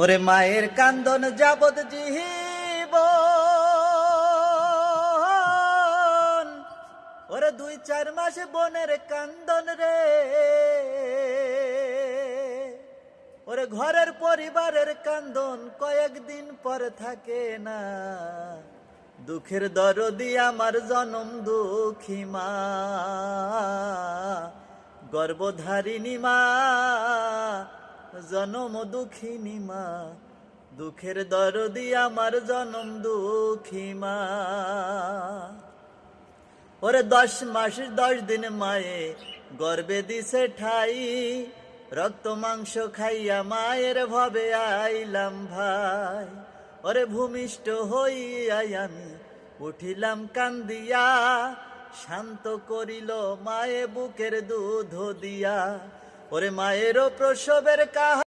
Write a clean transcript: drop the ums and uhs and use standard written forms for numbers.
ওরে মায়ের কান্দন যাবত জীবন, ওরে 2-4 মাস বোনের কান্দন রে, ওরে ঘরের পরিবারের কান্দন কয়েকদিন পর থাকে না। দুঃখের দরদি আমার জনম দুঃখী মা, গর্ভধারিণী মা, জনম দুঃখিনী মা, দুঃখের দরদি আমার জনম দুঃখী মা। ওরে 10 মাস 10 দিন মায়ে গর্বে দিছে ঠাই, রক্ত মাংস খাইয়া মায়ের ভবে আইলাম ভাই। ওরে ভূমিষ্ঠ হইয়াই আমি উঠিলাম কান্দিয়া, শান্ত করিল মায়ে বুকের দুধ দিয়া। ওরে মায়েরও প্রসবের কাহিনী